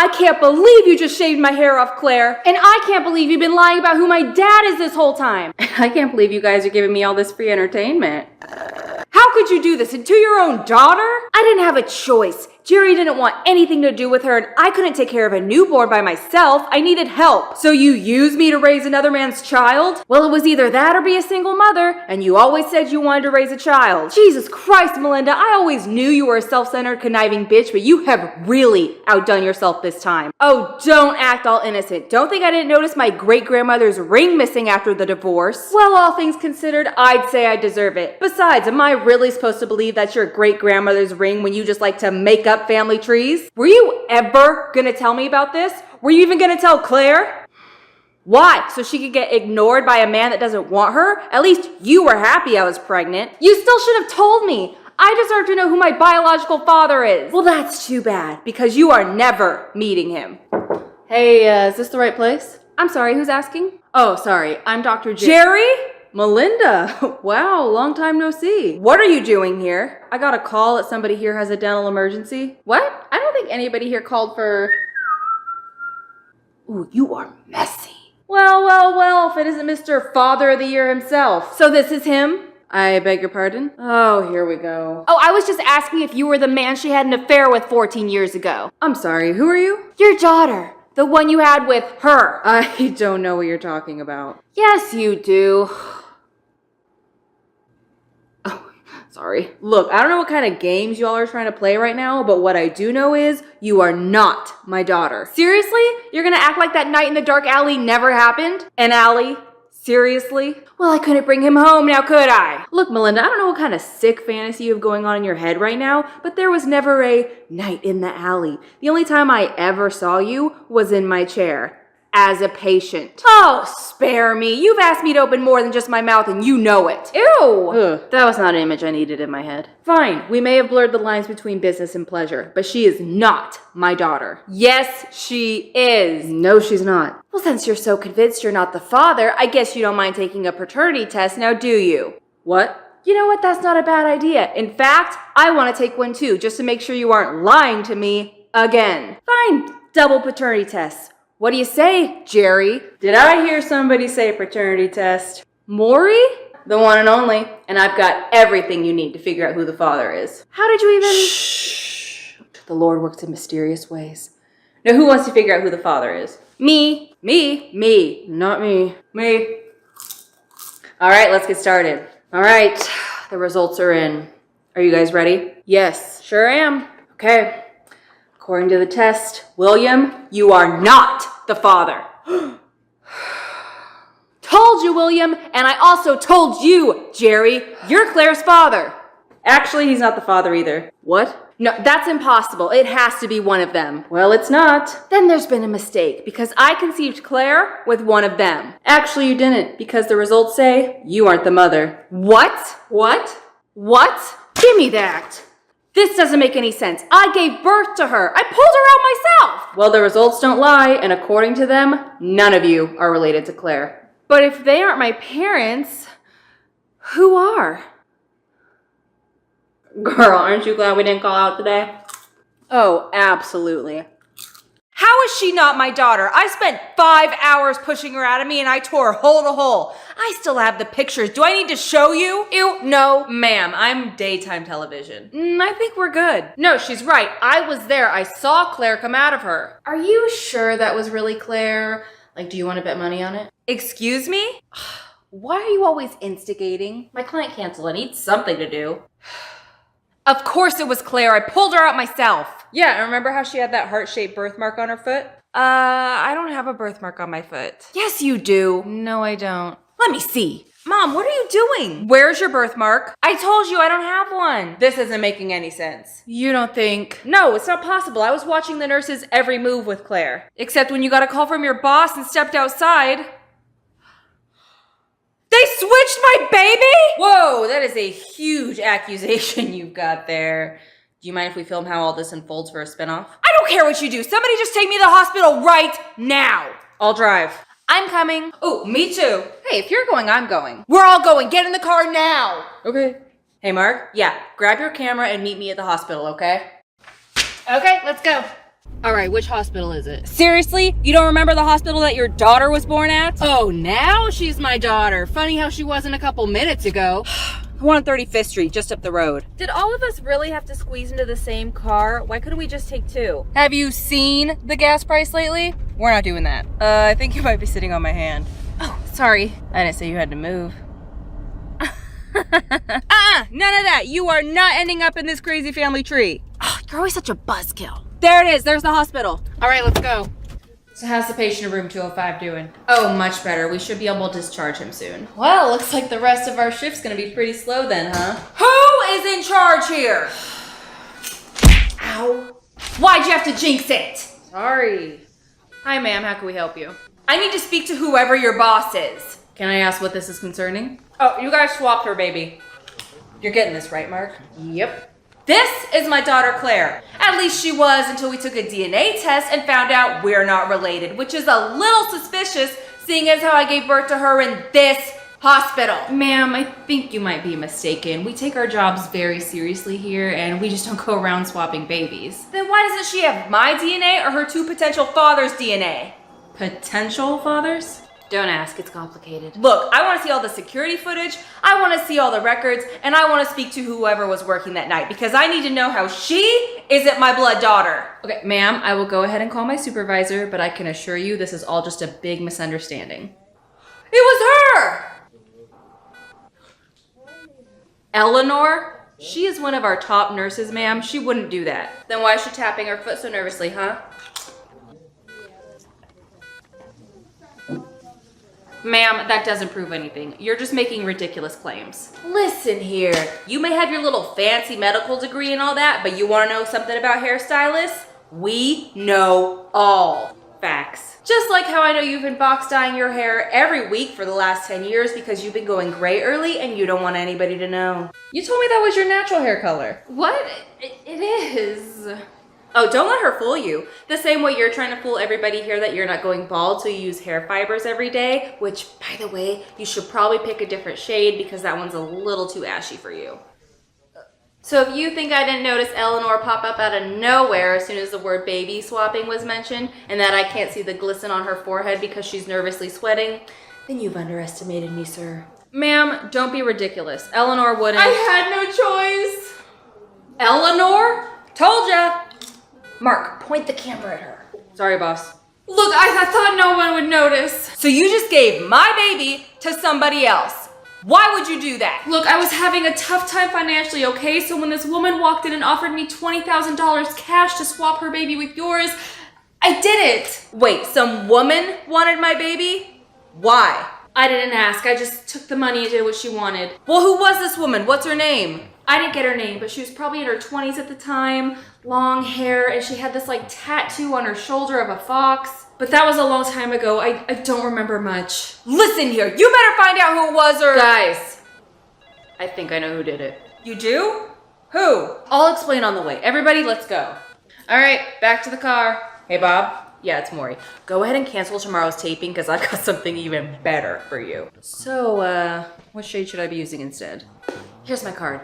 I can't believe you just shaved my hair off, Claire. And I can't believe you've been lying about who my dad is this whole time. I can't believe you guys are giving me all this free entertainment. How could you do this? And to your own daughter? I didn't have a choice. Jerry didn't want anything to do with her, and I couldn't take care of a newborn by myself. I needed help. So you used me to raise another man's child? Well, it was either that or be a single mother, and you always said you wanted to raise a child. Jesus Christ, Melinda, I always knew you were a self-centered, conniving bitch, but you have really outdone yourself this time. Oh, don't act all innocent. Don't think I didn't notice my great-grandmother's ring missing after the divorce. Well, all things considered, I'd say I deserve it. Besides, am I really supposed to believe that's your great-grandmother's ring when you just like to make up family trees? Were you ever gonna tell me about this? Were you even gonna tell Claire? Why? So she could get ignored by a man that doesn't want her? At least you were happy I was pregnant. You still should have told me. I deserve to know who my biological father is. Well, that's too bad, because you are never meeting him. Hey, is this the right place? I'm sorry, who's asking? Oh, sorry, I'm Dr. Jerry? Melinda, wow, long time no see. What are you doing here? I got a call that somebody here has a dental emergency. What? I don't think anybody here called for... Ooh, you are messy. Well, if it isn't Mr. Father of the Year himself. So this is him? I beg your pardon? Oh, here we go. Oh, I was just asking if you were the man she had an affair with 14 years ago. I'm sorry, who are you? Your daughter. The one you had with her. I don't know what you're talking about. Yes, you do. Sorry. Look, I don't know what kind of games y'all are trying to play right now, but what I do know is you are not my daughter. Seriously? You're gonna act like that night in the dark alley never happened? An alley? Seriously? Well, I couldn't bring him home now, could I? Look, Melinda, I don't know what kind of sick fantasy you have going on in your head right now, but there was never a night in the alley. The only time I ever saw you was in my chair. As a patient. Oh, spare me. You've asked me to open more than just my mouth and you know it. Ew. Ugh, that was not an image I needed in my head. Fine, we may have blurred the lines between business and pleasure, but she is not my daughter. Yes, she is. No, she's not. Well, since you're so convinced you're not the father, I guess you don't mind taking a paternity test now, do you? What? You know what? That's not a bad idea. In fact, I want to take one too, just to make sure you aren't lying to me again. Fine, double paternity tests. What do you say, Jerry? Did I hear somebody say paternity test? Maury? The one and only. And I've got everything you need to figure out who the father is. How did you even... Shh. The Lord works in mysterious ways. Now, who wants to figure out who the father is? Me. Me. Me. Not me. Me. All right, let's get started. All right, the results are in. Are you guys ready? Yes, sure am. Okay. According to the test, William, you are not the father. Told you, William, and I also told you, Jerry, you're Claire's father. Actually, he's not the father either. What? No, that's impossible. It has to be one of them. Well, it's not. Then there's been a mistake, because I conceived Claire with one of them. Actually, you didn't, because the results say you aren't the mother. What? What? What? Give me that. This doesn't make any sense. I gave birth to her. I pulled her out myself. Well, the results don't lie, and according to them, none of you are related to Claire. But if they aren't my parents, who are? Girl, aren't you glad we didn't call out today? Oh, absolutely. How is she not my daughter? I spent 5 hours pushing her out of me and I tore hole to hole. I still have the pictures. Do I need to show you? Ew, no, ma'am. I'm daytime television. I think we're good. No, she's right. I was there. I saw Claire come out of her. Are you sure that was really Claire? Like, do you want to bet money on it? Excuse me? Why are you always instigating? My client canceled. I need something to do. Of course it was Claire. I pulled her out myself. Yeah, and remember how she had that heart-shaped birthmark on her foot? I don't have a birthmark on my foot. Yes, you do. No, I don't. Let me see. Mom, what are you doing? Where's your birthmark? I told you I don't have one. This isn't making any sense. You don't think? No, it's not possible. I was watching the nurse's every move with Claire. Except when you got a call from your boss and stepped outside. They switched my baby? Whoa, that is a huge accusation you've got there. Do you mind if we film how all this unfolds for a spinoff? I don't care what you do. Somebody just take me to the hospital right now. I'll drive. I'm coming. Oh, me too. Hey, if you're going, I'm going. We're all going. Get in the car now. Okay. Hey, Mark. Yeah, grab your camera and meet me at the hospital, okay? Okay, let's go. All right, which hospital is it? Seriously? You don't remember the hospital that your daughter was born at? Oh, now she's my daughter. Funny how she wasn't a couple minutes ago. The one on 35th Street, just up the road. Did all of us really have to squeeze into the same car? Why couldn't we just take two? Have you seen the gas price lately? We're not doing that. I think you might be sitting on my hand. Oh, sorry. I didn't say you had to move. None of that. You are not ending up in this crazy family tree. Oh, you're always such a buzzkill. There it is. There's the hospital. All right, let's go. So how's the patient in room 205 doing? Oh, much better. We should be able to discharge him soon. Well, looks like the rest of our shift's gonna be pretty slow then, huh? Who is in charge here? Ow. Why'd you have to jinx it? Sorry. Hi, ma'am. How can we help you? I need to speak to whoever your boss is. Can I ask what this is concerning? Oh, you guys swapped her, baby. You're getting this, right, Mark? Yep. This is my daughter, Claire. At least she was until we took a DNA test and found out we're not related, which is a little suspicious, seeing as how I gave birth to her in this hospital. Ma'am, I think you might be mistaken. We take our jobs very seriously here, and we just don't go around swapping babies. Then why doesn't she have my DNA or her two potential fathers' DNA? Potential fathers? Don't ask, it's complicated. Look, I want to see all the security footage, I want to see all the records, and I want to speak to whoever was working that night because I need to know how she isn't my blood daughter. Okay, ma'am, I will go ahead and call my supervisor, but I can assure you this is all just a big misunderstanding. It was her! Eleanor? She is one of our top nurses, ma'am. She wouldn't do that. Then why is she tapping her foot so nervously, huh? Ma'am, that doesn't prove anything. You're just making ridiculous claims. Listen here, you may have your little fancy medical degree and all that, but you want to know something about hairstylists? We know all facts. Just like how I know you've been box dyeing your hair every week for the last 10 years because you've been going gray early and you don't want anybody to know. You told me that was your natural hair color. What? It is. Oh, don't let her fool you. The same way you're trying to fool everybody here that you're not going bald so you use hair fibers every day, which, by the way, you should probably pick a different shade because that one's a little too ashy for you. So if you think I didn't notice Eleanor pop up out of nowhere as soon as the word baby swapping was mentioned, and that I can't see the glisten on her forehead because she's nervously sweating, then you've underestimated me, sir. Ma'am, don't be ridiculous. Eleanor wouldn't. I had no choice. Eleanor? Told ya. Mark, point the camera at her. Sorry, boss. Look, I thought no one would notice. So you just gave my baby to somebody else. Why would you do that? Look, I was having a tough time financially, okay? So when this woman walked in and offered me $20,000 cash to swap her baby with yours, I did it. Wait, some woman wanted my baby? Why? I didn't ask. I just took the money and did what she wanted. Well, who was this woman? What's her name? I didn't get her name, but she was probably in her 20s at the time, long hair, and she had this like tattoo on her shoulder of a fox. But that was a long time ago. I don't remember much. Listen here, you better find out who it was or— Guys, I think I know who did it. You do? Who? I'll explain on the way. Everybody, let's go. All right, back to the car. Hey, Bob. Yeah, it's Maury. Go ahead and cancel tomorrow's taping because I've got something even better for you. So, what shade should I be using instead? Here's my card.